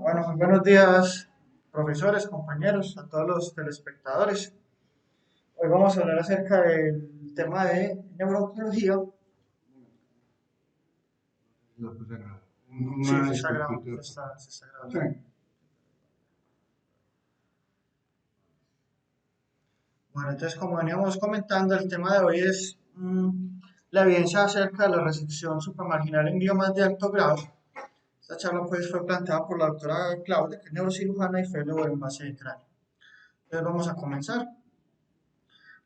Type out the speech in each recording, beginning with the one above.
Bueno, muy buenos días, profesores, compañeros, a todos los telespectadores. Hoy vamos a hablar acerca del tema de neurooncología. Lo puse grabado. Sí, Una se está grabando, disculpita. se está grabando. Sí. Bueno, entonces, como veníamos comentando, el tema de hoy es la evidencia acerca de la resección supramarginal en gliomas de alto grado. Esta charla pues, fue planteada por la doctora Claudia, que es neurocirujana y fellow en base de cráneo. Entonces, vamos a comenzar.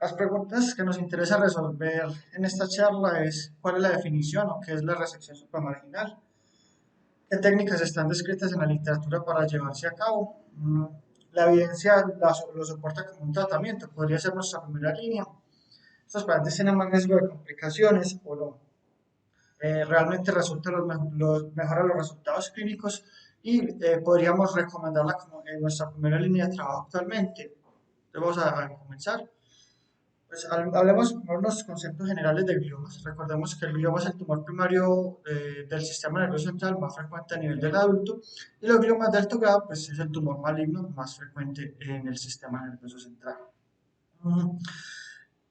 Las preguntas que nos interesa resolver en esta charla es cuál es la definición o qué es la resección supramarginal, qué técnicas están descritas en la literatura para llevarse a cabo. La evidencia lo soporta como un tratamiento, podría ser nuestra primera línea. Estos pacientes tienen más riesgo de complicaciones o no. Realmente mejora los resultados clínicos y podríamos recomendarla como en nuestra primera línea de trabajo actualmente. Entonces vamos a comenzar. Pues hablemos de unos conceptos generales del gliomas. Recordemos que el glioma es el tumor primario del sistema nervioso central más frecuente a nivel del adulto y los gliomas de alto grado pues, es el tumor maligno más frecuente en el sistema nervioso central. Mm,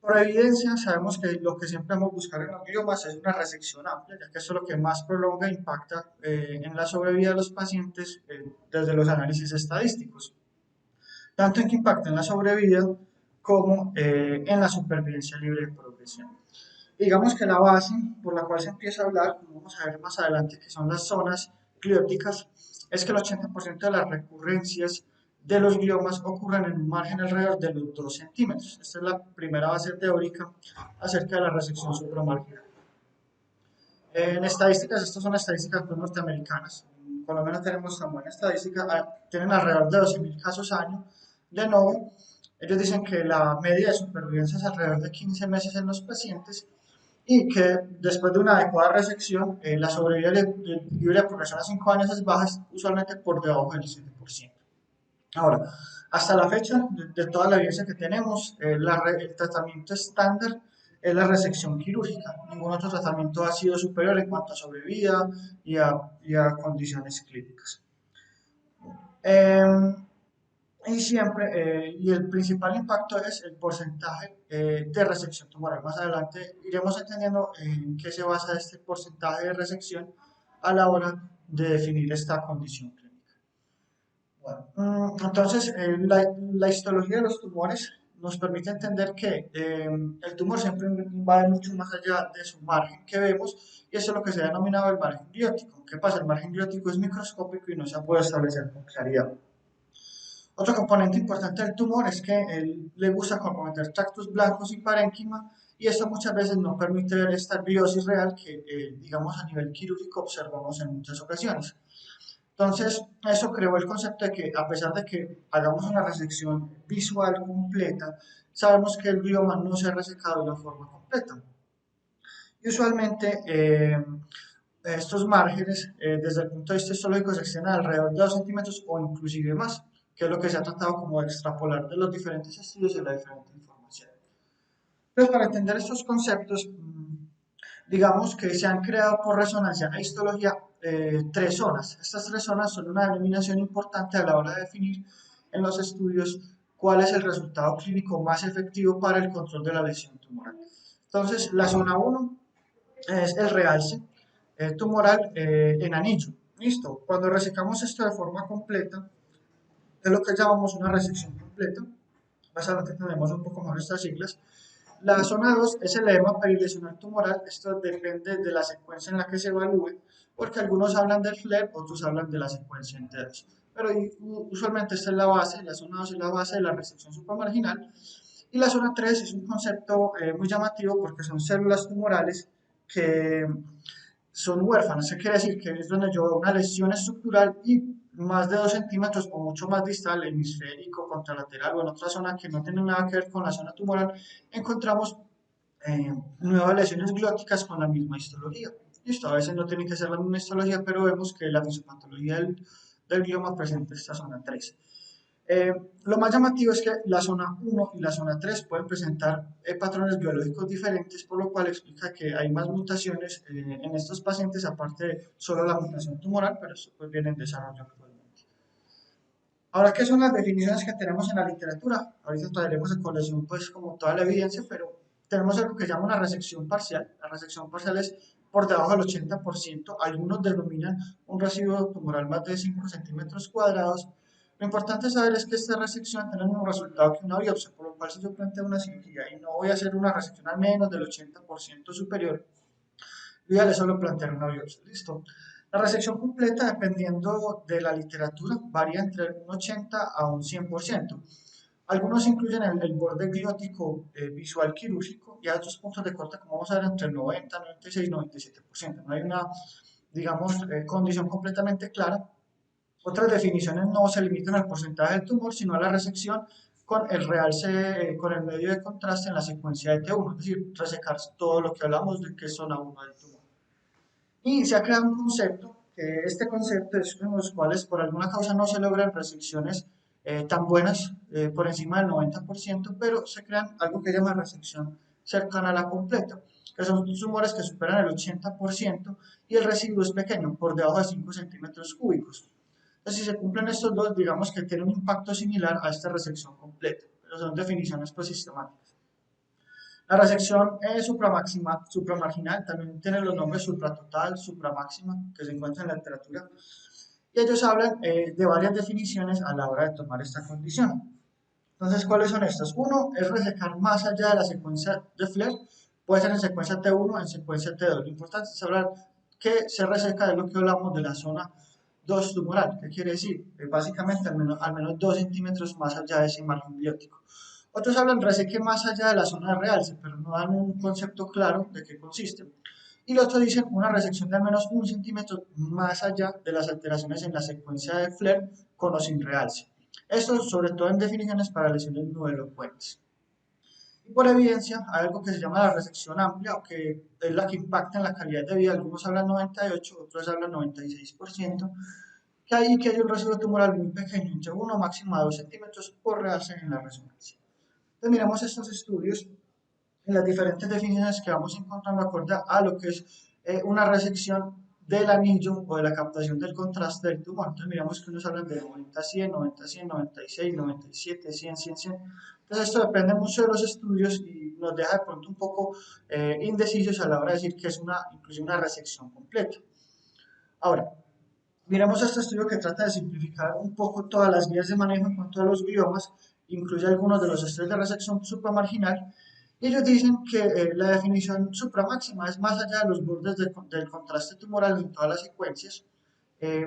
Por evidencia, sabemos que lo que siempre vamos a buscar en los gliomas es una resección amplia, ya que eso es lo que más prolonga e impacta en la sobrevida de los pacientes desde los análisis estadísticos tanto en que impacta en la sobrevida como en la supervivencia libre de progresión. Digamos que la base por la cual se empieza a hablar, como vamos a ver más adelante, que son las zonas clióticas, es que el 80% de las recurrencias de los gliomas ocurren en un margen alrededor de los 2 centímetros. Esta es la primera base teórica acerca de la resección supramarginal. En estadísticas, estas son estadísticas pues, norteamericanas. Por lo menos tenemos tan buena estadística. Tienen alrededor de 12.000 casos año. De nuevo, ellos dicen que la media de supervivencia es alrededor de 15 meses en los pacientes y que después de una adecuada resección, la sobrevida libre de progresión a 5 años es baja, usualmente por debajo del 7%. Ahora, hasta la fecha, de toda la evidencia que tenemos, el tratamiento estándar es la resección quirúrgica. Ningún otro tratamiento ha sido superior en cuanto a sobrevida y a condiciones clínicas. Eh, y el principal impacto es el porcentaje de resección tumoral. Más adelante iremos entendiendo en qué se basa este porcentaje de resección a la hora de definir esta condición clínica. Bueno, entonces, la histología de los tumores nos permite entender que el tumor siempre va mucho más allá de su margen que vemos, y eso es lo que se ha denominado el margen gliótico. ¿Qué pasa? El margen gliótico es microscópico y no se puede establecer con claridad. Otro componente importante del tumor es que él le gusta comprometer tractos blancos y parénquima, y esto muchas veces no permite ver esta biosis real que, digamos, a nivel quirúrgico observamos en muchas ocasiones. Entonces, eso creó el concepto de que a pesar de que hagamos una resección visual completa, sabemos que el glioma no se ha resecado de una forma completa. Y usualmente estos márgenes, desde el punto de vista histológico, se extienden alrededor de 2 centímetros o inclusive más, que es lo que se ha tratado como de extrapolar de los diferentes estudios y la diferente información. Entonces, para entender estos conceptos, digamos que se han creado por resonancia e histología tres zonas. Estas tres zonas son una denominación importante a la hora de definir en los estudios cuál es el resultado clínico más efectivo para el control de la lesión tumoral. Entonces, la zona 1 es el realce tumoral en anillo. Listo. Cuando resecamos esto de forma completa, es lo que llamamos una resección completa. Más adelante tenemos un poco mejor estas siglas. La zona 2 es el edema perilesional tumoral. Esto depende de la secuencia en la que se evalúe, porque algunos hablan del FLEP, otros hablan de la secuencia entera. Pero usualmente esta es la base, la zona 2 es la base de la resección supramarginal. Y la zona 3 es un concepto muy llamativo porque son células tumorales que son huérfanas. Eso quiere decir que es donde yo veo una lesión estructural y más de 2 centímetros o mucho más distal, hemisférico, contralateral o en otra zona que no tiene nada que ver con la zona tumoral, encontramos nuevas lesiones glóticas con la misma histología. Listo, a veces no tiene que ser la misma histología, pero vemos que la fisiopatología del glioma presenta esta zona 3. Lo más llamativo es que la zona 1 y la zona 3 pueden presentar patrones biológicos diferentes, por lo cual explica que hay más mutaciones en estos pacientes, aparte de solo la mutación tumoral, pero esto pues viene en desarrollo actualmente. Ahora, ¿qué son las definiciones que tenemos en la literatura? Ahorita traeremos a colación, pues, como toda la evidencia, pero tenemos algo que se llama una resección parcial. La resección parcial es por debajo del 80%. Algunos denominan un residuo tumoral más de 5 centímetros cuadrados. Lo importante saber es que esta resección tiene el mismo resultado que una biopsia, por lo cual si yo planteo una cirugía y no voy a hacer una resección al menos del 80% superior, yo ya le solo plantear una biopsia. Listo. La resección completa, dependiendo de la literatura, varía entre un 80 a un 100%. Algunos incluyen el borde gliótico visual quirúrgico y a otros puntos de corte, como vamos a ver, entre el 90, 96 y 97%. No hay una, digamos, condición completamente clara. Otras definiciones no se limitan al porcentaje del tumor, sino a la resección con el realce, con el medio de contraste en la secuencia de T1, es decir, resecar todo lo que hablamos de que es zona 1 del tumor. Y se ha creado un concepto, que este concepto es en los cuales por alguna causa no se logran resecciones tan buenas, por encima del 90%, pero se crean algo que se llama resección cercana a la completa, que son tumores que superan el 80% y el residuo es pequeño, por debajo de 5 centímetros cúbicos. Entonces, si se cumplen estos dos, digamos que tiene un impacto similar a esta resección completa, pero son definiciones pues sistemáticas. La resección supramarginal también tiene los nombres supratotal, supramáxima, que se encuentran en la literatura, y ellos hablan de varias definiciones a la hora de tomar esta condición. Entonces, ¿cuáles son estas? Uno es resecar más allá de la secuencia de Flair, puede ser en secuencia T1 o en secuencia T2. Lo importante es hablar que se reseca de lo que hablamos de la zona 2 tumoral. ¿Qué quiere decir? Básicamente al menos 2 centímetros más allá de ese margen biótico. Otros hablan reseque más allá de la zona de realce, pero no dan un concepto claro de qué consiste. Y los otros dicen una resección de al menos 1 centímetro más allá de las alteraciones en la secuencia de Flair con o sin realce. Esto sobre todo en definiciones para lesiones no elocuentes. Y por evidencia, hay algo que se llama la resección amplia, o que es la que impacta en la calidad de vida. Algunos hablan 98, otros hablan 96%, que hay un residuo tumoral muy pequeño, entre 1 máximo a 2 centímetros por realce en la resonancia. Entonces miramos estos estudios en las diferentes definiciones que vamos encontrando acorde a lo que es una resección del anillo o de la captación del contraste del tumor. Entonces miramos que unos hablan de 90-100, 90-100, 96, 97, 100, 100, 100. Entonces esto depende mucho de los estudios y nos deja de pronto un poco indecisos a la hora de decir que es inclusive una resección completa. Ahora, miremos este estudio que trata de simplificar un poco todas las guías de manejo en cuanto a los biomas, incluye algunos de los estudios de resección supramarginal, y ellos dicen que la definición supramáxima es más allá de los bordes del contraste tumoral en todas las secuencias. Eh,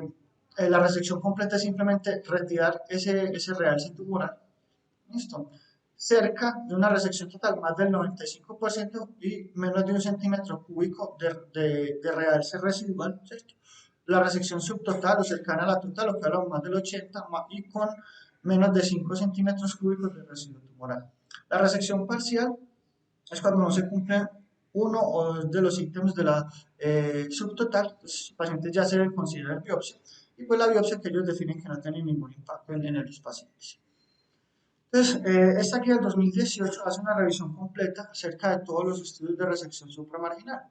la resección completa es simplemente retirar ese realce tumoral. ¿Listo? Cerca de una resección total, más del 95% y menos de 1 centímetro cúbico de realce residual, ¿cierto? La resección subtotal o cercana a la total, lo que hablamos más del 80, y con menos de 5 centímetros cúbicos de residuo tumoral. La resección parcial es cuando no se cumple uno o dos de los ítems de la subtotal, pues, el paciente ya se considera biopsia, y pues la biopsia que ellos definen que no tiene ningún impacto en los pacientes. Entonces, esta guía del 2018 hace una revisión completa acerca de todos los estudios de resección supramarginal.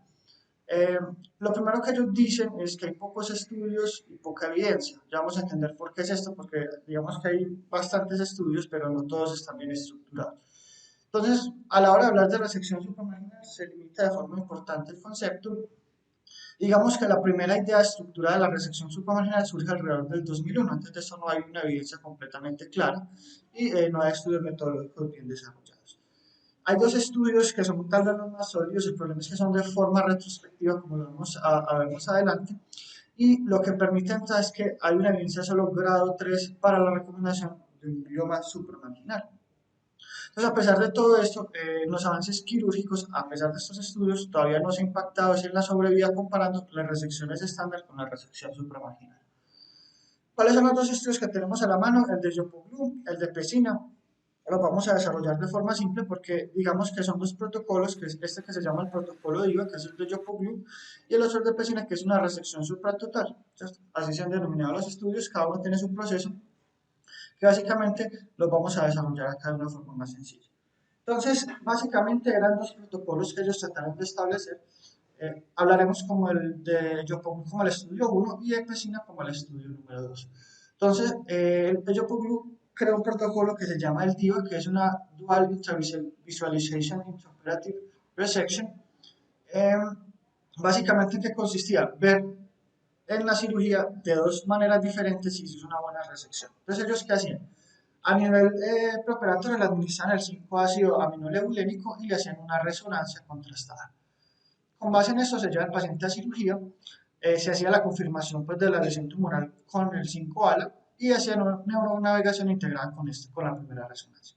Eh, lo primero que ellos dicen es que hay pocos estudios y poca evidencia. Ya vamos a entender por qué es esto, porque digamos que hay bastantes estudios, pero no todos están bien estructurados. Entonces, a la hora de hablar de resección supramarginal, se limita de forma importante el concepto. Digamos que la primera idea estructurada de la resección supramarginal surge alrededor del 2001. Antes de eso no hay una evidencia completamente clara y no hay estudios metodológicos bien desarrollados. Hay dos estudios que son tal vez los más sólidos, el problema es que son de forma retrospectiva, como lo vamos a ver más adelante, y lo que permite entonces es que hay una evidencia solo grado 3 para la recomendación de un bioma supramarginal. Entonces, a pesar de todo esto, los avances quirúrgicos, a pesar de estos estudios, todavía no se ha impactado en la sobrevida comparando las resecciones estándar con la resección supramarginal. ¿Cuáles son los dos estudios que tenemos a la mano? El de Yopoglu, el de Pesina. Lo vamos a desarrollar de forma simple porque digamos que son dos protocolos, que es este que se llama el protocolo de IVA, que es el de Yopoglu, y el otro de Pesina, que es una resección supratotal. Entonces, así se han denominado los estudios, cada uno tiene su proceso, que básicamente los vamos a desarrollar acá de una forma más sencilla. Entonces, básicamente eran dos protocolos que ellos trataron de establecer. Hablaremos como el de Yopoglu como el estudio 1 y de Pesina como el estudio número 2. Entonces, el Yopoglu crea un protocolo que se llama el DIVA, que es una Dual Visualization Intraoperative Resection. Eh, Básicamente, ¿en qué consistía? Ver en la cirugía de dos maneras diferentes si es una buena resección. Entonces, ¿ellos qué hacían? A nivel preoperatorio le administraban el 5-ácido aminolebulénico y le hacían una resonancia contrastada. Con base en esto se lleva el paciente a cirugía, se hacía la confirmación pues, de la lesión tumoral con el 5-ALA y hacían una neuronavegación integrada con la primera resonancia.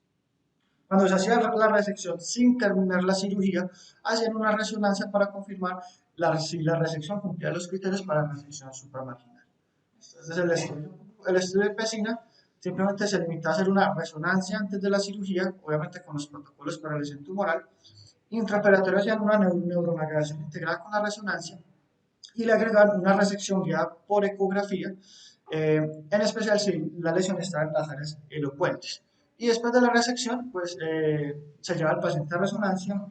Cuando se hacía la resección sin terminar la cirugía, hacían una resonancia para confirmar si la resección cumplía los criterios para la resección supramarginal. Entonces el estudio de Pesina simplemente se limita a hacer una resonancia antes de la cirugía, obviamente con los protocolos para lesión tumoral. Intraoperatorio hacían una neuronavegación integrada con la resonancia y le agregaron una resección guiada por ecografía, en especial si la lesión está en las áreas elocuentes. Y después de la resección, pues se lleva al paciente a resonancia.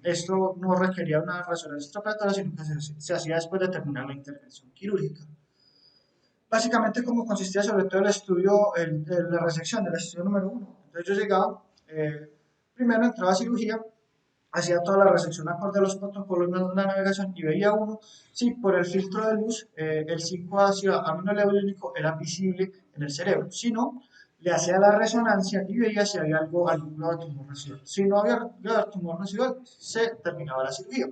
Esto no requería una resonancia extraoperatoria, sino que se hacía después de terminar la intervención quirúrgica. Básicamente, como consistía sobre todo el estudio, la resección del estudio número 1. Entonces yo llegaba, primero entraba a cirugía, hacía toda la resección acorde a los protocolos de la navegación y veía uno si por el filtro de luz el 5-ácido aminolebulénico era visible en el cerebro. Si no, le hacía la resonancia y veía si había algún grado de tumor residual. Si no había grado de tumor residual, se terminaba la cirugía.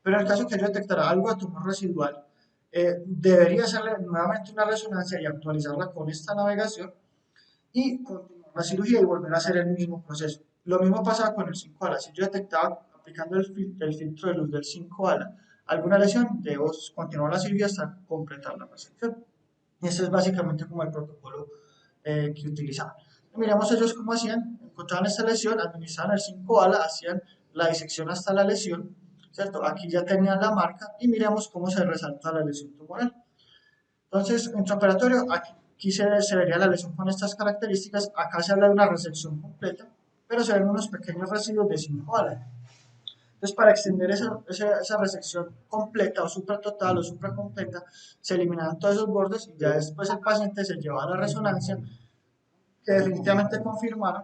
Pero en el caso que yo detectara algo de tumor residual, debería hacerle nuevamente una resonancia y actualizarla con esta navegación y continuar la cirugía y volver a hacer el mismo proceso. Lo mismo pasaba con el 5-ALA. Si yo detectaba aplicando el filtro de luz del 5-ALA alguna lesión, debo continuar la cirugía hasta completar la resección. Y ese es básicamente como el protocolo que utilizaban. Miramos ellos cómo hacían, encontraban esta lesión, administraban el 5-ALA, hacían la disección hasta la lesión, ¿cierto? Aquí ya tenían la marca y miramos cómo se resalta la lesión tumoral. Entonces, intraoperatorio, aquí se vería la lesión con estas características. Acá se habla de una resección completa, pero se ven unos pequeños residuos de 5-ALA. Entonces, para extender esa resección completa o supratotal o supracompleta, se eliminaban todos esos bordes y ya después el paciente se llevaba a la resonancia que definitivamente confirmara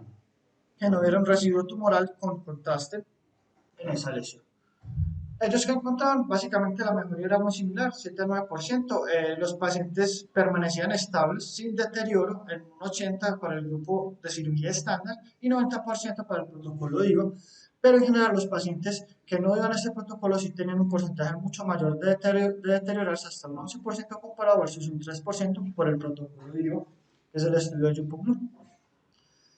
que no era un residuo tumoral con contraste en esa lesión. Ellos que encontraban, básicamente la mejoría era muy similar, 7 al 9%. Los pacientes permanecían estables, sin deterioro, en un 80% para el grupo de cirugía estándar y 90% para el protocolo DIVA. Pero en general los pacientes que no iban a este protocolo sí tenían un porcentaje mucho mayor de deteriorarse hasta un 11% comparado versus un 3% por el protocolo DIVA, que es el estudio de Yupuglu.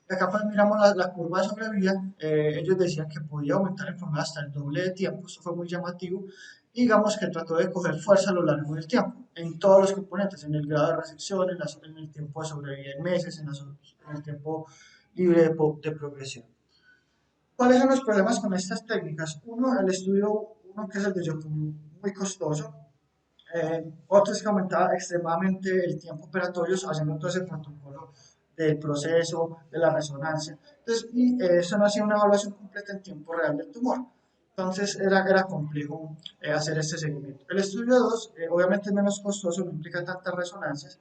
Acá pues miramos la curva de sobrevida, ellos decían que podía aumentar en forma hasta el doble de tiempo, esto fue muy llamativo, y digamos que trató de coger fuerza a lo largo del tiempo, en todos los componentes, en el grado de resección, en el tiempo de sobrevida en meses, en el tiempo libre de progresión. ¿Cuáles son los problemas con estas técnicas? Uno, el estudio, uno que es el de Yopum, muy costoso, otro es que aumentaba extremadamente el tiempo operatorio haciendo todo ese protocolo del proceso, de la resonancia. Entonces, y eso no hacía una evaluación completa en tiempo real del tumor. Entonces era complejo hacer este seguimiento. El estudio 2, obviamente es menos costoso, no implica tantas resonancias,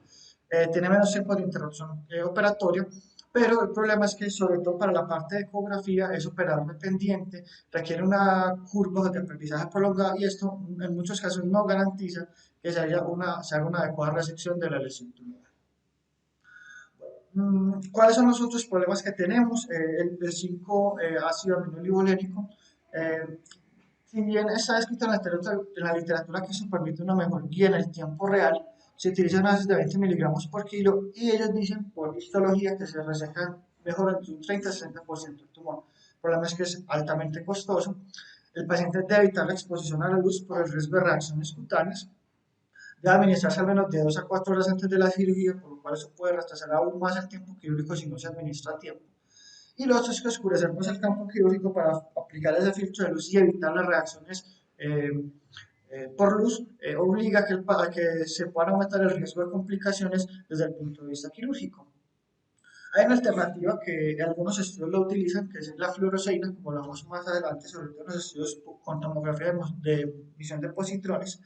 tiene menos tiempo de interrupción operatoria, pero el problema es que sobre todo para la parte de ecografía es operar dependiente, requiere una curva de aprendizaje prolongada y esto en muchos casos no garantiza que se haga una adecuada resección de la lesión tumoral. ¿Cuáles son los otros problemas que tenemos? El 5-ácido aminolibolénico. Si bien está escrito en la literatura que eso permite una mejor guía en el tiempo real, se utilizan dosis de 20 miligramos por kilo y ellos dicen por histología que se resecan mejor entre un 30-60% del tumor. El problema es que es altamente costoso. El paciente debe evitar la exposición a la luz por el riesgo de reacciones cutáneas. Debe administrarse al menos de 2 a 4 horas antes de la cirugía, por lo cual eso puede retrasar aún más el tiempo quirúrgico si no se administra a tiempo. Y lo otro es que oscurecer pues, el campo quirúrgico para aplicar ese filtro de luz y evitar las reacciones por luz obliga a que se pueda aumentar el riesgo de complicaciones desde el punto de vista quirúrgico. Hay una alternativa que algunos estudios lo utilizan, que es la fluoresceína, como lo vamos más adelante, sobre todo en los estudios con tomografía de emisión de positrones.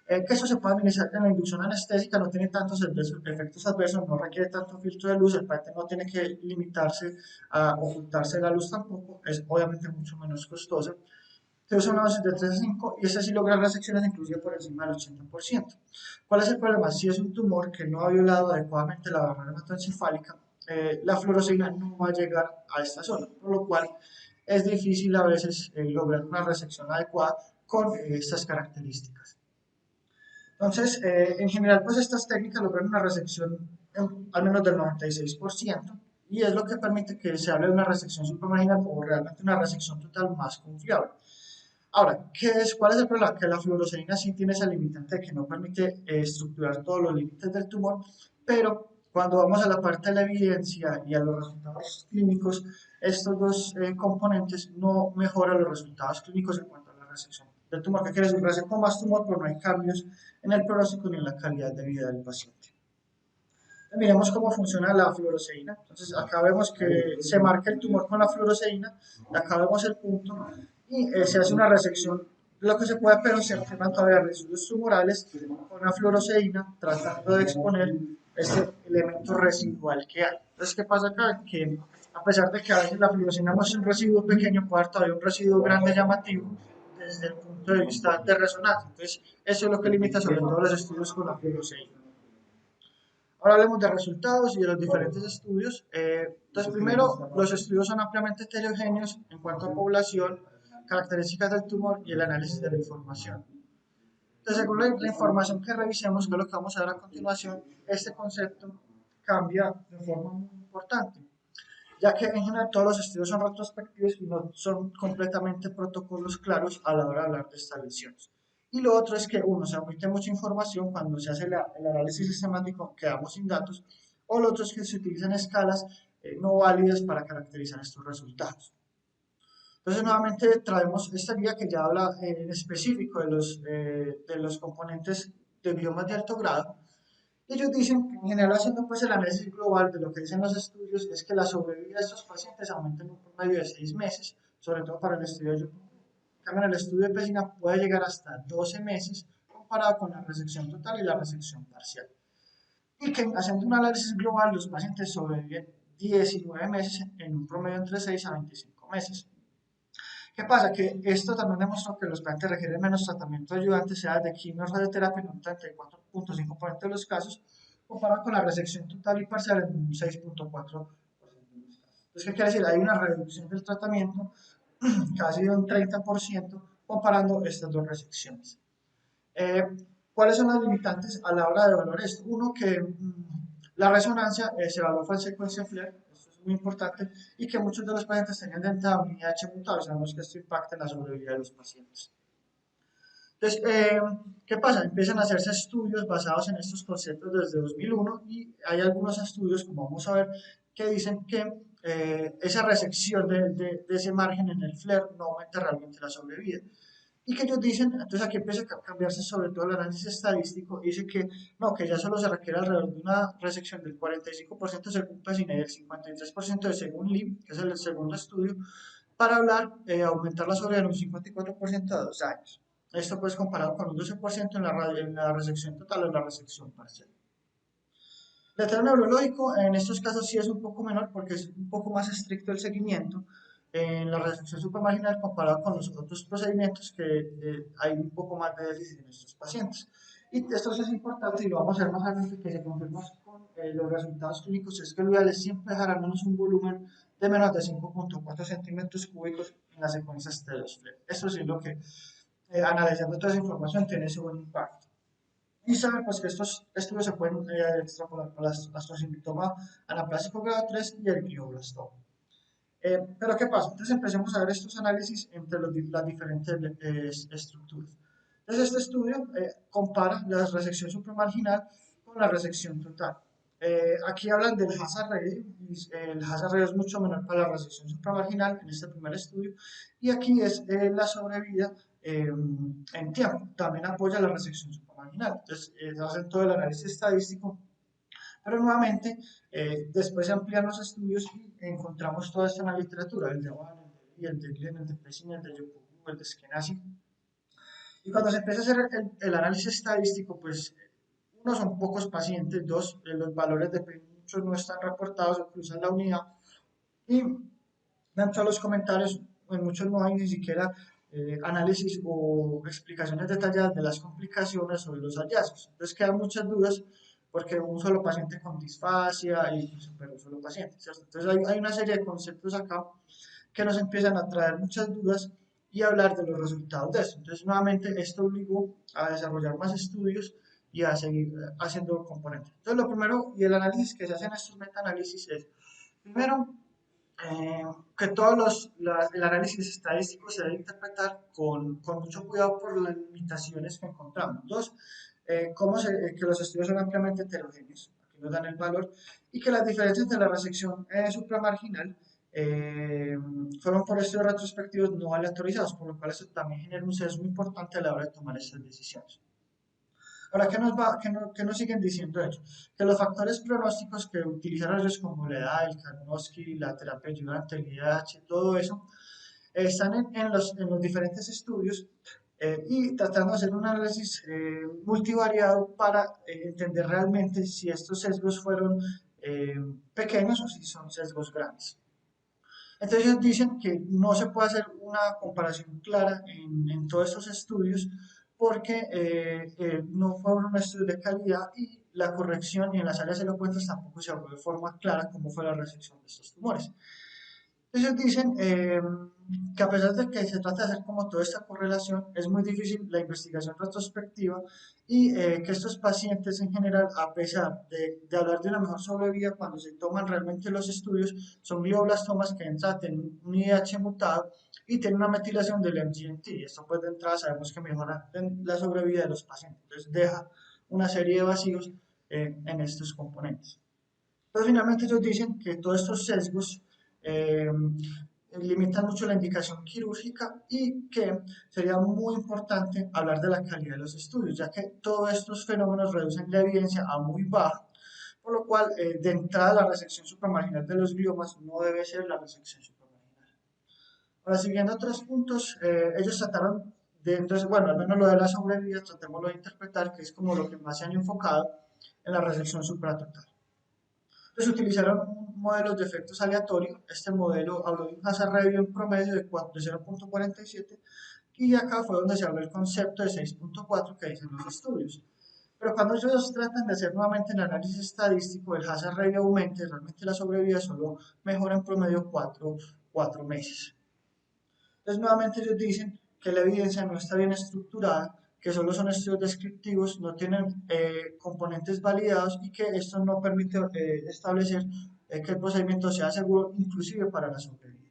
que eso se puede administrar en la inducción anestésica, no tiene tantos efectos adversos, no requiere tanto filtro de luz, el paciente no tiene que limitarse a ocultarse la luz tampoco, es obviamente mucho menos costoso. Se usa una dosis de 3 a 5 y esa sí logra resecciones inclusive por encima del 80%. ¿Cuál es el problema? Si es un tumor que no ha violado adecuadamente la barrera hematoencefálica, la fluoresceína no va a llegar a esta zona, por lo cual es difícil a veces lograr una resección adecuada con estas características. Entonces, en general, pues estas técnicas logran una resección al menos del 96% y es lo que permite que se hable de una resección supramarginal o realmente una resección total más confiable. Ahora, ¿cuál es el problema? Que la fluoresceína sí tiene esa limitante de que no permite estructurar todos los límites del tumor, pero cuando vamos a la parte de la evidencia y a los resultados clínicos, estos dos componentes no mejoran los resultados clínicos en cuanto a la resección del tumor. ¿Qué quiere decir? Reseco más tumor, pero no hay cambios en el pronóstico ni en la calidad de vida del paciente. Miremos cómo funciona la fluoresceína. Entonces, acá vemos que se marca el tumor con la fluoresceína, acá vemos el punto y se hace una resección. Lo que se puede, pero se observan todavía residuos tumorales con la fluoresceína tratando de exponer este elemento residual que hay. Entonces, ¿qué pasa acá? Que a pesar de que a veces la fluoresceína muestra un residuo pequeño, puede haber todavía un residuo grande llamativo desde el punto de vista de resonancia. Entonces, eso es lo que limita sobre todo los estudios con la fluoresceína. Ahora hablemos de resultados y de los diferentes estudios. Entonces, primero, los estudios son ampliamente heterogéneos en cuanto a población, características del tumor y el análisis de la información. Entonces, según la información que revisemos, que es lo que vamos a ver a continuación, este concepto cambia de forma muy importante, ya que en general todos los estudios son retrospectivos y no son completamente protocolos claros a la hora de hablar de estas lesiones. Y lo otro es que uno se omite mucha información cuando se hace el análisis sistemático, quedamos sin datos, o lo otro es que se utilizan escalas no válidas para caracterizar estos resultados. Entonces, nuevamente traemos esta guía que ya habla en específico de los componentes de biomas de alto grado. Ellos dicen que en general, haciendo pues el análisis global de lo que dicen los estudios, es que la sobrevida de estos pacientes aumenta en un promedio de 6 meses, sobre todo para el estudio de Yucatán. En cambio, en el estudio de Pesina puede llegar hasta 12 meses comparado con la resección total y la resección parcial. Y que haciendo un análisis global, los pacientes sobreviven 19 meses en un promedio entre 6 a 25 meses. ¿Qué pasa? Que esto también demostró que los pacientes requieren menos tratamiento ayudante, sea de quimio o radioterapia, en un 34.5% de los casos, comparado con la resección total y parcial en un 6.4% de los casos. Entonces, ¿qué quiere decir? Hay una reducción del tratamiento casi de un 30% comparando estas dos resecciones. ¿Cuáles son las limitantes a la hora de evaluar esto? Uno, que la resonancia se evaluó fue en secuencia FLAIR, esto es muy importante, y que muchos de los pacientes tenían dentada un IH mutado, sabemos que esto impacta en la sobrevida de los pacientes. Entonces, ¿qué pasa? Empiezan a hacerse estudios basados en estos conceptos desde 2001 y hay algunos estudios, como vamos a ver, que dicen que esa resección de ese margen en el FLAIR no aumenta realmente la sobrevida. Y que ellos dicen, entonces aquí empieza a cambiarse sobre todo el análisis estadístico, dice que no, que ya solo se requiere alrededor de una resección del 45% según Pesina y del 53% de según Lim, que es el segundo estudio, para hablar, aumentar la sobrevida en un 54% a 2 años. Esto pues comparado con un 12% en la resección total o en la resección parcial. El letrado neurológico en estos casos sí es un poco menor porque es un poco más estricto el seguimiento en la resección supramarginal comparado con los otros procedimientos que hay un poco más de déficit en estos pacientes. Y esto sí es importante y lo vamos a ver más adelante que se confirma con los resultados clínicos, es que lo ideal es siempre dejar al menos un volumen de menos de 5.4 centímetros cúbicos en las secuencias de los FLEP. Esto sí es lo que, analizando toda esa información, tiene ese buen impacto. Y saben pues que estos estudios se pueden extrapolar para el astrocintoma anaplásico grado 3 y el glioblastoma. Pero ¿qué pasa? Entonces empecemos a ver estos análisis entre las diferentes estructuras. Entonces este estudio compara la resección supramarginal con la resección total. Aquí hablan del hazard ratio, y el hazard ratio es mucho menor para la resección supramarginal en este primer estudio, y aquí es la sobrevida en tiempo, también apoya la resección supramarginal. Entonces hacen todo el análisis estadístico, pero nuevamente después se amplían los estudios y encontramos toda esta en la literatura, el de Van, el de Glenn, el de Pessin, el de Yokoku, el de Skenazy. Y cuando se empieza a hacer el análisis estadístico, pues uno, son pocos pacientes; dos, los valores de muchos no están reportados o cruzan la unidad; y dentro de los comentarios, en muchos no hay ni siquiera análisis o explicaciones detalladas de las complicaciones o de los hallazgos. Entonces quedan muchas dudas porque un solo paciente con disfasia y pero un solo paciente, ¿cierto? Entonces hay una serie de conceptos acá que nos empiezan a traer muchas dudas y hablar de los resultados de esto. Entonces, nuevamente, esto obligó a desarrollar más estudios y a seguir haciendo componentes. Entonces, lo primero y el análisis que se hace en estos metaanálisis es, primero, eh, que el análisis estadístico se debe interpretar con mucho cuidado por las limitaciones que encontramos. Dos, que los estudios son ampliamente heterogéneos, aquí nos dan el valor, y que las diferencias de la resección supramarginal eh, fueron por estudios retrospectivos no aleatorizados, por lo cual eso también genera un sesgo importante a la hora de tomar estas decisiones. Ahora, ¿qué nos siguen diciendo ellos? Que los factores pronósticos que utilizaron ellos, como la edad, el Karnofsky, la terapia ayudante, el IDH, todo eso, están en los diferentes estudios y tratando de hacer un análisis multivariado para entender realmente si estos sesgos fueron eh, pequeños o si son sesgos grandes. Entonces ellos dicen que no se puede hacer una comparación clara en todos estos estudios porque no fueron un estudio de calidad y la corrección y en las áreas elocuentes tampoco se habló de forma clara cómo fue la resección de estos tumores. Ellos dicen que a pesar de que se trata de hacer como toda esta correlación, es muy difícil la investigación retrospectiva y que estos pacientes en general, a pesar de hablar de una mejor sobrevida, cuando se toman realmente los estudios, son glioblastomas que de entrada tienen un IDH mutado y tienen una metilación del MGMT. Esto pues de entrada sabemos que mejora la sobrevida de los pacientes. Entonces deja una serie de vacíos en estos componentes. Entonces, finalmente ellos dicen que todos estos sesgos eh, limitan mucho la indicación quirúrgica y que sería muy importante hablar de la calidad de los estudios, ya que todos estos fenómenos reducen la evidencia a muy baja, por lo cual de entrada la resección supramarginal de los gliomas no debe ser la resección supramarginal. Ahora, siguiendo otros puntos, ellos trataron de, entonces, bueno, al menos lo de la sobrevida, tratémoslo de interpretar, que es como lo que más se han enfocado en la resección supratotal. Entonces utilizaron modelos de efectos aleatorios. Este modelo habló de un hazard ratio en promedio de 0.47 y acá fue donde se habló el concepto de 6.4 que dicen los estudios. Pero cuando ellos tratan de hacer nuevamente el análisis estadístico, el hazard ratio aumenta y realmente la sobrevida solo mejora en promedio 4 meses. Entonces, nuevamente ellos dicen que la evidencia no está bien estructurada, que solo son estudios descriptivos, no tienen componentes validados y que esto no permite establecer que el procedimiento sea seguro, inclusive para la sobrevida.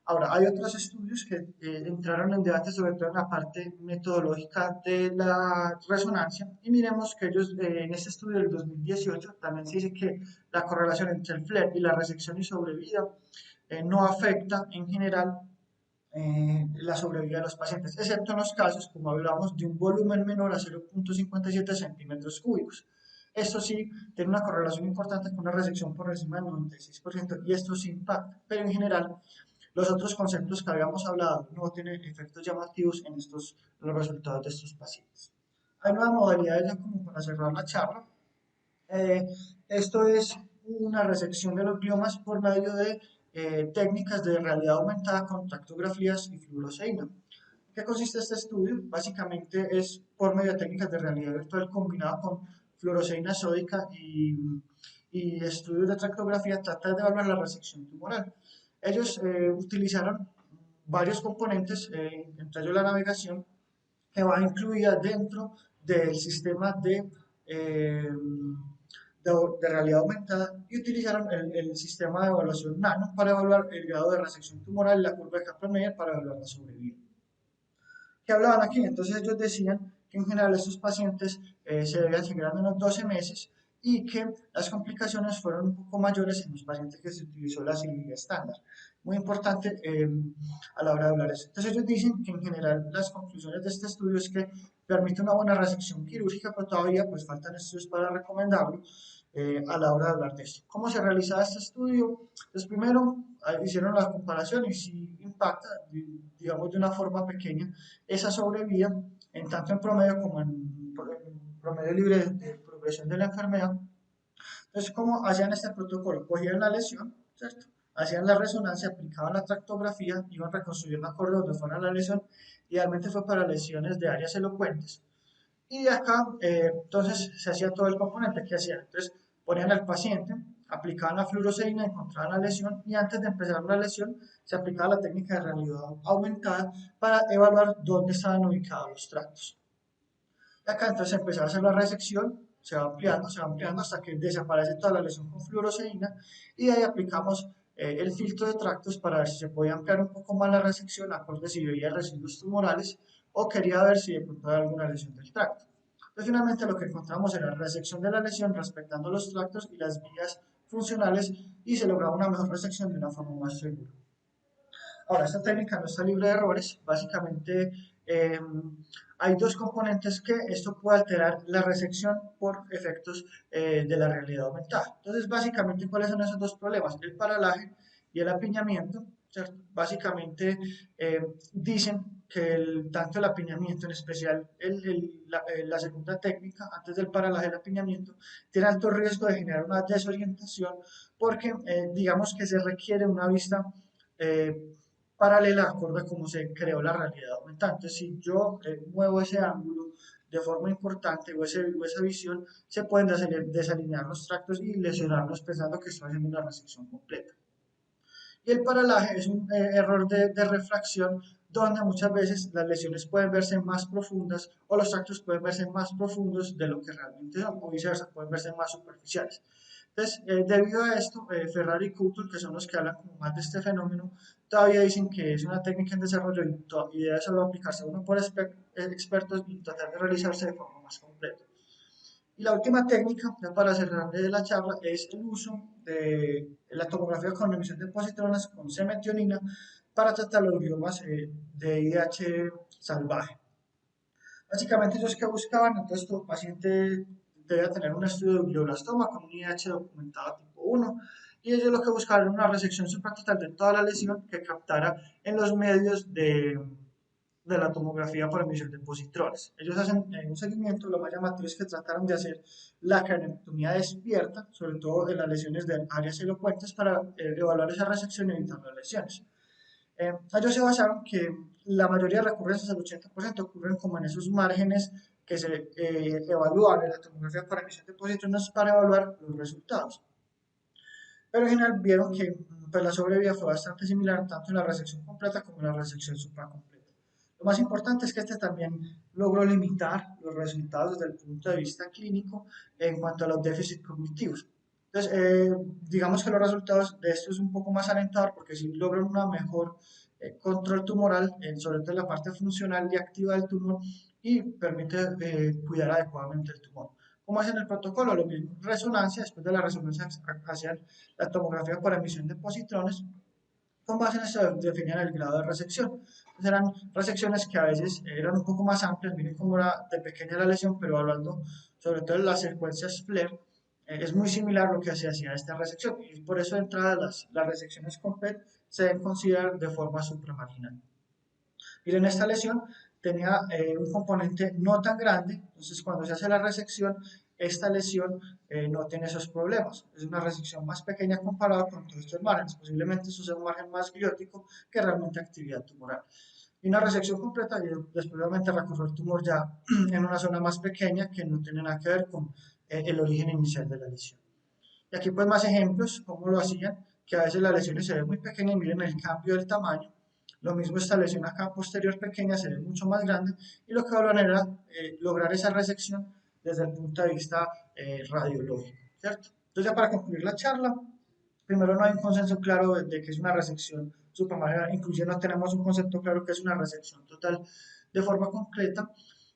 Ahora, hay otros estudios que entraron en debate, sobre todo en la parte metodológica de la resonancia, y miremos que ellos, en este estudio del 2018, también se dice que la correlación entre el FLER y la resección y sobrevida no afecta en general la sobrevida de los pacientes, excepto en los casos, como hablamos, de un volumen menor a 0.57 centímetros cúbicos. Esto sí tiene una correlación importante con una resección por encima del 96% y esto sí impacta, pero en general los otros conceptos que habíamos hablado no tienen efectos llamativos en los resultados de estos pacientes. Hay nuevas modalidades ya como para cerrar la charla. Eh, Esto es una resección de los gliomas por medio de técnicas de realidad aumentada con tractografías y fluoresceína. ¿Qué consiste este estudio? Básicamente es por medio de técnicas de realidad virtual combinada con fluoresceína sódica y estudios de tractografía, trata de evaluar la resección tumoral. Ellos utilizaron varios componentes, entre ellos la navegación, que va incluida dentro del sistema eh, de realidad aumentada y utilizaron el sistema de evaluación NANO para evaluar el grado de resección tumoral y la curva de Kaplan-Meier para evaluar la sobrevida. ¿Qué hablaban aquí? Entonces ellos decían que en general estos pacientes se debían seguir al menos 12 meses y que las complicaciones fueron un poco mayores en los pacientes que se utilizó la cirugía estándar. Muy importante a la hora de hablar eso. Entonces ellos dicen que en general las conclusiones de este estudio es que permite una buena resección quirúrgica, pero todavía pues faltan estudios para recomendarlo a la hora de hablar de esto. ¿Cómo se realizaba este estudio? Pues primero hicieron la comparación y si impacta, digamos de una forma pequeña, esa sobrevida en tanto en promedio como en promedio libre de progresión de la enfermedad. Entonces, ¿cómo hacían este protocolo? Cogían la lesión, ¿cierto? Hacían la resonancia, aplicaban la tractografía, iban reconstruyendo acorde donde fuera la lesión, idealmente fue para lesiones de áreas elocuentes. Y de acá, entonces, se hacía todo el componente que hacía. Entonces, ponían al paciente, aplicaban la fluoroseína, encontraban la lesión y antes de empezar la lesión se aplicaba la técnica de realidad aumentada para evaluar dónde estaban ubicados los tractos. Acá entonces empezaba a hacer la resección, se va ampliando hasta que desaparece toda la lesión con fluoroseína y de ahí aplicamos el filtro de tractos para ver si se podía ampliar un poco más la resección, acorde si veía residuos tumorales o quería ver si de pronto había alguna lesión del tracto. Entonces finalmente lo que encontramos era resección de la lesión respetando los tractos y las vías funcionales y se lograba una mejor resección de una forma más segura. Ahora, esta técnica no está libre de errores. Básicamente, eh, hay dos componentes que esto puede alterar la resección por efectos de la realidad aumentada. Entonces, básicamente, ¿cuáles son esos dos problemas? El paralaje y el apiñamiento, ¿cierto? Básicamente, dicen que tanto el apiñamiento, en especial la segunda técnica, antes del paralaje y el apiñamiento, tiene alto riesgo de generar una desorientación porque digamos que se requiere una vista eh, paralela acorde a cómo se creó la realidad aumentada. Entonces, si yo muevo ese ángulo de forma importante o esa visión, se pueden desalinear los tractos y lesionarlos pensando que estoy haciendo una resección completa. Y el paralaje es un error de refracción donde muchas veces las lesiones pueden verse más profundas o los tractos pueden verse más profundos de lo que realmente son, o viceversa, pueden verse más superficiales. Entonces, debido a esto, Ferrari y Couture, que son los que hablan como más de este fenómeno, todavía dicen que es una técnica en desarrollo y debe solo aplicarse uno por expertos y tratar de realizarse de forma más completa. Y la última técnica, ya para cerrar de la charla, es el uso de la tomografía con emisión de positrones con C-metionina para tratar los gliomas de IDH salvaje. Básicamente ellos que buscaban, entonces tu paciente debe tener un estudio de glioblastoma con un IDH documentado tipo 1 y ellos lo que buscaban era una resección supratotal de toda la lesión que captara en los medios de la tomografía por emisión de positrones. Ellos hacen un seguimiento, lo más llamativo es que trataron de hacer la craniotomía despierta, sobre todo en las lesiones de áreas elocuentes, para evaluar esa resección y evitar las lesiones. Ellos se basaron que la mayoría de recurrencias, el 80%, ocurren como en esos márgenes que se evalúan en la tomografía por emisión de positrones para evaluar los resultados. Pero en general vieron que pues, la sobrevida fue bastante similar tanto en la resección completa como en la resección supracompleta. Lo más importante es que este también logró limitar los resultados desde el punto de vista clínico en cuanto a los déficits cognitivos. Entonces, digamos que los resultados de esto es un poco más alentador porque sí logran una mejor control tumoral, sobre todo en la parte funcional y activa del tumor y permite cuidar adecuadamente el tumor. ¿Cómo hacen el protocolo? Lo mismo, resonancia, después de la resonancia hacían la tomografía por emisión de positrones, con base en esto definían el grado de resección. Entonces eran resecciones que a veces eran un poco más amplias, miren cómo era de pequeña la lesión, pero hablando sobre todo en las secuencias FLAIR, es muy similar a lo que se hacía esta resección, y por eso de entrada las resecciones con PET se deben considerar de forma supramarginal. Miren, esta lesión tenía un componente no tan grande, entonces cuando se hace la resección, esta lesión no tiene esos problemas. Es una resección más pequeña comparada con todos estos márgenes. Posiblemente eso sea un margen más gliótico que realmente actividad tumoral. Y una resección completa y después obviamente recorrer el tumor ya en una zona más pequeña que no tiene nada que ver con el origen inicial de la lesión. Y aquí pues más ejemplos, cómo lo hacían, que a veces las lesiones se ven muy pequeñas y miren el cambio del tamaño. Lo mismo esta lesión acá posterior pequeña se ve mucho más grande y lo que van era lograr esa resección desde el punto de vista radiológico, ¿cierto? Entonces ya para concluir la charla, primero no hay un consenso claro de que es una resección supramarginal, inclusive no tenemos un concepto claro que es una resección total de forma concreta.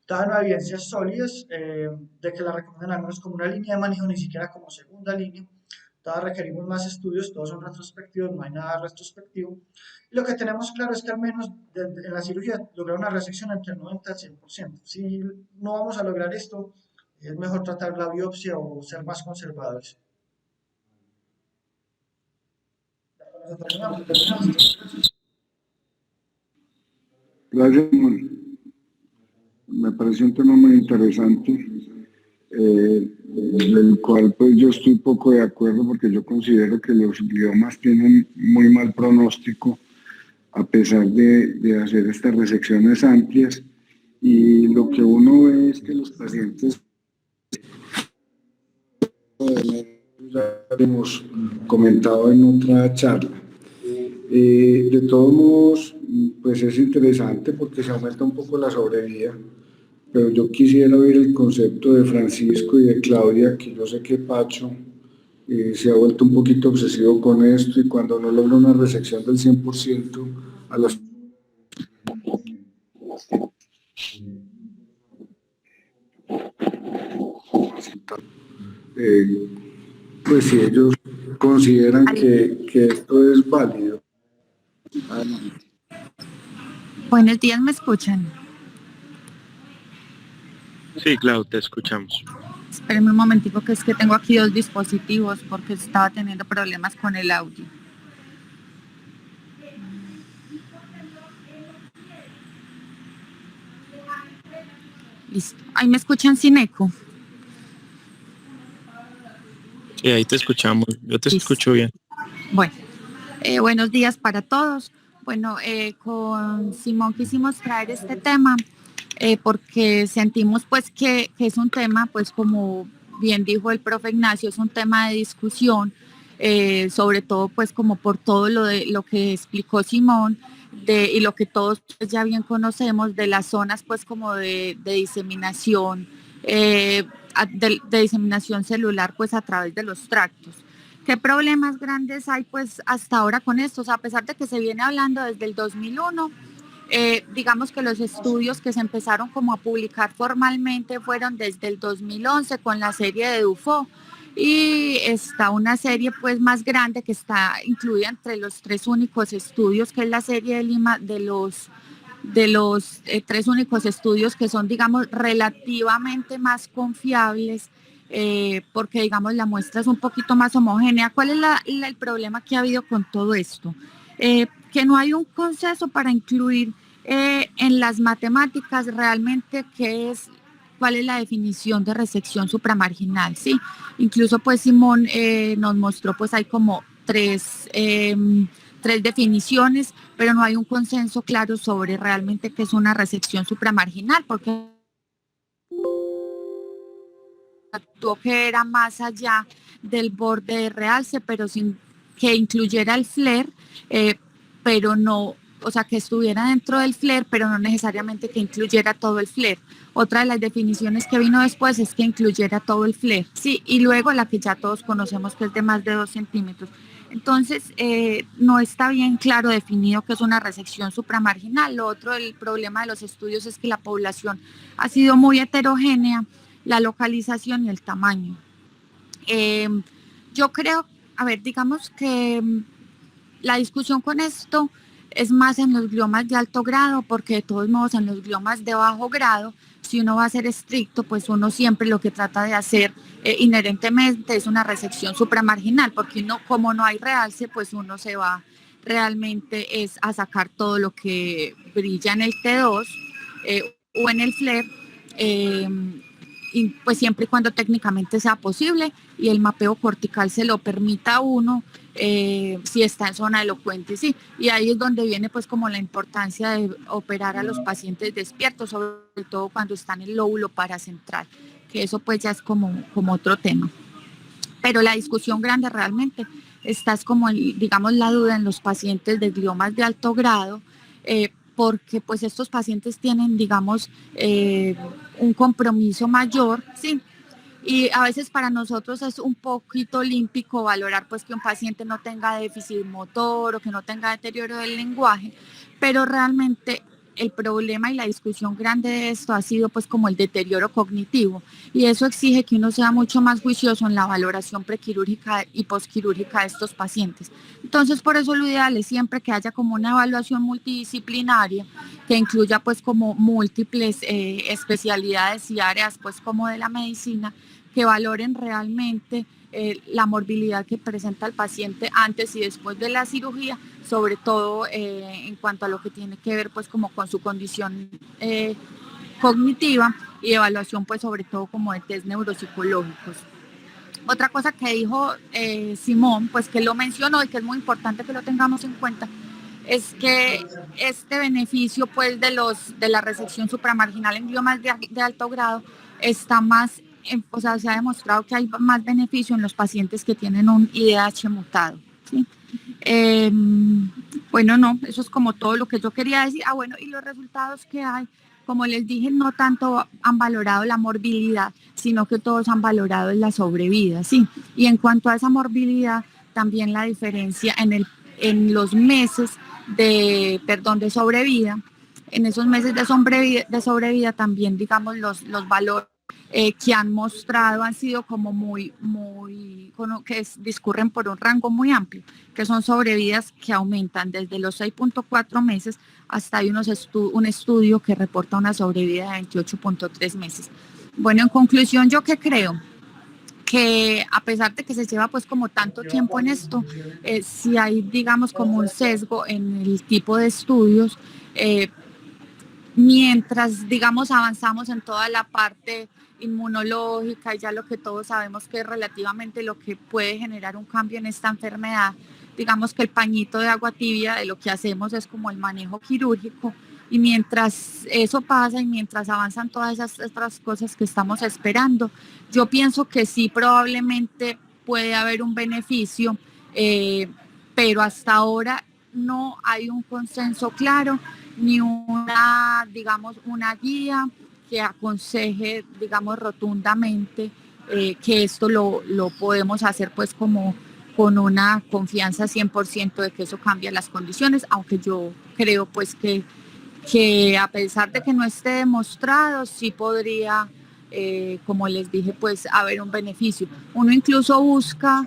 Todavía no hay evidencias sólidas de que la recomiendan al menos como una línea de manejo, ni siquiera como segunda línea. Todavía requerimos más estudios, todos son retrospectivos, no hay nada retrospectivo. Y lo que tenemos claro es que al menos en la cirugía lograr una resección entre el 90 y el 100%. Si no vamos a lograr esto, es mejor tratar la biopsia o ser más conservadores. Ya con eso terminamos. Gracias, Samuel. me parece un tema muy interesante, del cual pues yo estoy poco de acuerdo porque yo considero que los gliomas tienen muy mal pronóstico a pesar de hacer estas resecciones amplias, y lo que uno ve es que los pacientes, ya hemos comentado en otra charla, de todos modos, pues es interesante porque se aumenta un poco la sobrevida, pero yo quisiera oír el concepto de Francisco y de Claudia, que yo sé que Pacho se ha vuelto un poquito obsesivo con esto, y cuando no logra una resección del 100% a las... Eh, pues si ellos consideran que esto es válido. Adelante. Buenos días, ¿me escuchan? Sí, Clau, te escuchamos. Espérenme un momentico, que es que tengo aquí dos dispositivos porque estaba teniendo problemas con el audio. Listo. Ahí me escuchan sin eco. Sí, ahí te escuchamos. Yo te Listo. escucho bien. Bueno, buenos días para todos. Bueno, con Simón quisimos traer este tema porque sentimos pues que es un tema, pues como bien dijo el profe Ignacio, es un tema de discusión, sobre todo pues como por todo lo que explicó Simón, y lo que todos pues, ya bien conocemos de las zonas pues como de diseminación, de diseminación celular pues a través de los tractos. ¿Qué problemas grandes hay pues hasta ahora con esto? O sea, a pesar de que se viene hablando desde el 2001, digamos que los estudios que se empezaron como a publicar formalmente fueron desde el 2011 con la serie de Dufo, y está una serie pues más grande que está incluida entre los tres únicos estudios, que es la serie de Lima, de los tres únicos estudios que son, digamos, relativamente más confiables, porque, digamos, la muestra es un poquito más homogénea. ¿Cuál es el problema que ha habido con todo esto? Que no hay un consenso para incluir en las matemáticas realmente cuál es la definición de resección supramarginal, ¿sí? Incluso, pues, Simón nos mostró, pues, hay como tres definiciones, pero no hay un consenso claro sobre realmente qué es una resección supramarginal, porque actuó que era más allá del borde de realce, pero sin que incluyera el FLAIR, pero no, o sea, que estuviera dentro del FLAIR, pero no necesariamente que incluyera todo el FLAIR. Otra de las definiciones que vino después es que incluyera todo el FLAIR, sí, y luego la que ya todos conocemos, que es de más de 2 centímetros. Entonces, no está bien claro definido qué es una resección supramarginal. Lo otro del problema de los estudios es que la población ha sido muy heterogénea, la localización y el tamaño. Yo creo, a ver, digamos que la discusión con esto es más en los gliomas de alto grado, porque de todos modos en los gliomas de bajo grado, si uno va a ser estricto, pues uno siempre lo que trata de hacer inherentemente es una resección supramarginal, porque uno, como no hay realce, pues uno se va realmente es a sacar todo lo que brilla en el T2 o en el FLAIR, y pues siempre y cuando técnicamente sea posible y el mapeo cortical se lo permita a uno, si está en zona elocuente, sí. Y ahí es donde viene pues como la importancia de operar a los pacientes despiertos, sobre todo cuando están en el lóbulo paracentral, que eso pues ya es como otro tema. Pero la discusión grande realmente está es como, digamos, la duda en los pacientes de gliomas de alto grado, porque pues estos pacientes tienen, digamos, un compromiso mayor, ¿sí? Y a veces para nosotros es un poquito olímpico valorar pues que un paciente no tenga déficit motor o que no tenga deterioro del lenguaje, pero realmente el problema y la discusión grande de esto ha sido pues como el deterioro cognitivo, y eso exige que uno sea mucho más juicioso en la valoración prequirúrgica y posquirúrgica de estos pacientes. Entonces, por eso lo ideal es siempre que haya como una evaluación multidisciplinaria que incluya pues como múltiples especialidades y áreas pues como de la medicina, que valoren realmente la morbilidad que presenta el paciente antes y después de la cirugía, sobre todo en cuanto a lo que tiene que ver pues como con su condición cognitiva y evaluación pues sobre todo como de test neuropsicológicos. Otra cosa que dijo Simón, pues que lo mencionó y que es muy importante que lo tengamos en cuenta, es que este beneficio pues de la resección supramarginal en gliomas de alto grado está más, o sea, se ha demostrado que hay más beneficio en los pacientes que tienen un IDH mutado, ¿sí? Bueno, no, eso es como todo lo que yo quería decir. Bueno, y los resultados que hay, como les dije, no tanto han valorado la morbilidad, sino que todos han valorado la sobrevida, ¿sí? Y en cuanto a esa morbilidad, también la diferencia en los meses de sobrevida, en esos meses de sobrevida también, digamos, los valores que han mostrado han sido como discurren por un rango muy amplio, que son sobrevidas que aumentan desde los 6.4 meses hasta hay un estudio que reporta una sobrevida de 28.3 meses. Bueno, en conclusión, ¿yo qué creo? Que a pesar de que se lleva pues como tanto tiempo en esto, si hay digamos como un sesgo en el tipo de estudios, mientras, digamos, avanzamos en toda la parte inmunológica y ya lo que todos sabemos que es relativamente lo que puede generar un cambio en esta enfermedad, digamos que el pañito de agua tibia de lo que hacemos es como el manejo quirúrgico y mientras eso pasa y mientras avanzan todas esas otras cosas que estamos esperando, yo pienso que sí probablemente puede haber un beneficio, pero hasta ahora no hay un consenso claro ni una, digamos, una guía que aconseje, digamos, rotundamente que esto lo podemos hacer pues como con una confianza 100% de que eso cambia las condiciones, aunque yo creo pues que a pesar de que no esté demostrado, sí podría, como les dije, pues haber un beneficio. Uno incluso busca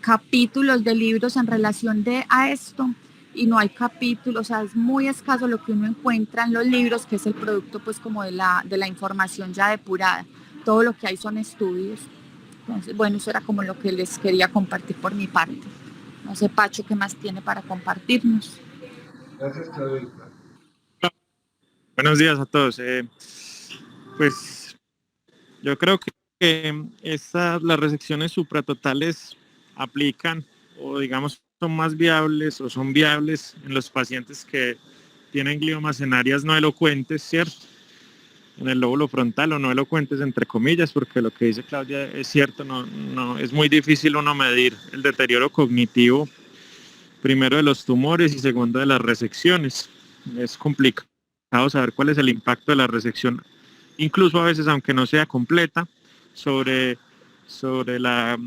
capítulos de libros en relación a esto y no hay capítulos, o sea, es muy escaso lo que uno encuentra en los libros, que es el producto pues como de la información ya depurada. Todo lo que hay son estudios. Entonces, bueno, eso era como lo que les quería compartir por mi parte. No sé, Pacho, ¿qué más tiene para compartirnos? Gracias, Claudia. Buenos días a todos. Pues yo creo que las resecciones supratotales aplican o digamos son más viables o son viables en los pacientes que tienen gliomas en áreas no elocuentes, ¿cierto? En el lóbulo frontal o no elocuentes entre comillas, porque lo que dice Claudia es cierto, no es muy difícil uno medir el deterioro cognitivo, primero de los tumores y segundo de las resecciones. Es complicado saber cuál es el impacto de la resección, incluso a veces aunque no sea completa, sobre la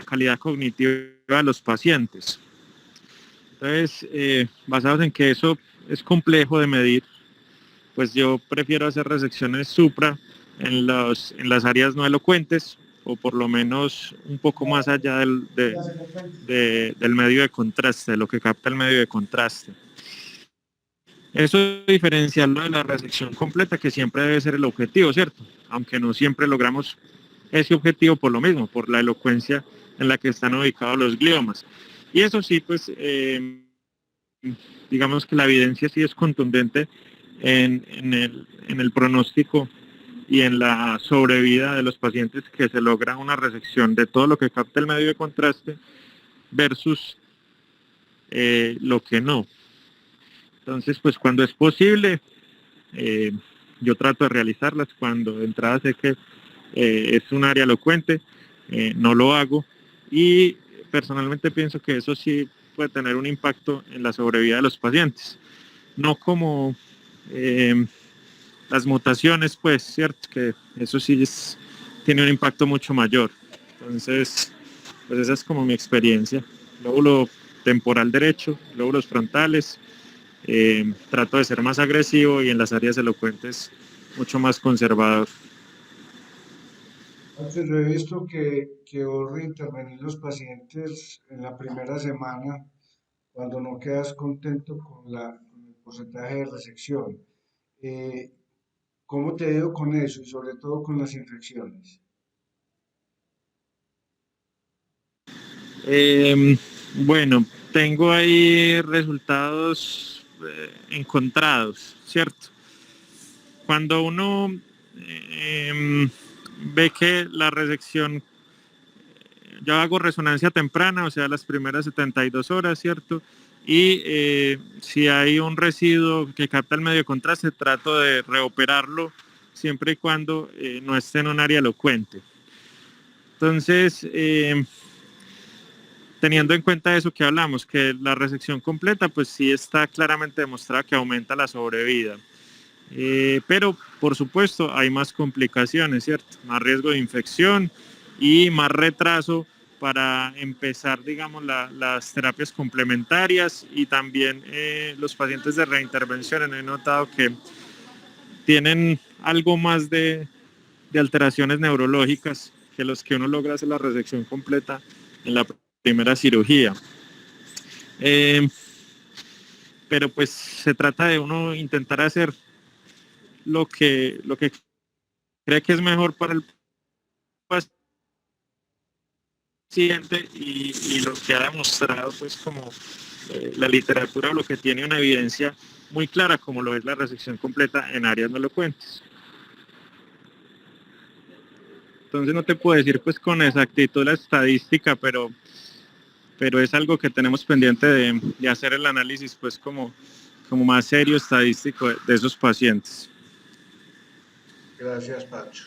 calidad cognitiva de los pacientes. Entonces, basados en que eso es complejo de medir, pues yo prefiero hacer resecciones supra en las áreas no elocuentes o por lo menos un poco más allá del medio de contraste, de lo que capta el medio de contraste. Eso diferenciarlo de la resección completa, que siempre debe ser el objetivo, ¿cierto? Aunque no siempre logramos ese objetivo por lo mismo, por la elocuencia en la que están ubicados los gliomas. Y eso sí, pues, digamos que la evidencia sí es contundente en el pronóstico y en la sobrevida de los pacientes que se logra una resección de todo lo que capta el medio de contraste versus lo que no. Entonces, pues cuando es posible, yo trato de realizarlas. Cuando de entrada sé que es un área elocuente, no lo hago. Y personalmente pienso que eso sí puede tener un impacto en la sobrevida de los pacientes. No como las mutaciones, pues, cierto, que eso sí tiene un impacto mucho mayor. Entonces, pues esa es como mi experiencia. Lóbulo temporal derecho, lóbulos frontales, trato de ser más agresivo y en las áreas elocuentes mucho más conservador. Entonces, yo he visto que vos reintervenís los pacientes en la primera semana cuando no quedas contento con el porcentaje de resección. Eh, ¿Cómo te ha ido con eso y sobre todo con las infecciones? Bueno, tengo ahí resultados encontrados, ¿cierto? cuando uno ve que la resección, yo hago resonancia temprana, o sea, las primeras 72 horas, ¿cierto? Y si hay un residuo que capta el medio de contraste, trato de reoperarlo siempre y cuando no esté en un área elocuente. Entonces, teniendo en cuenta eso que hablamos, que la resección completa, pues sí está claramente demostrada que aumenta la sobrevida. Pero, por supuesto, hay más complicaciones, ¿cierto? Más riesgo de infección y más retraso para empezar, digamos, las terapias complementarias, y también los pacientes de reintervención he notado que tienen algo más de alteraciones neurológicas que los que uno logra hacer la resección completa en la primera cirugía. Pero pues se trata de uno intentar hacer lo que cree que es mejor para el paciente, y lo que ha demostrado pues como la literatura, lo que tiene una evidencia muy clara, como lo es la resección completa en áreas no elocuentes. Entonces no te puedo decir pues con exactitud la estadística, pero es algo que tenemos pendiente de hacer el análisis pues como más serio, estadístico de esos pacientes. Gracias, Pacho.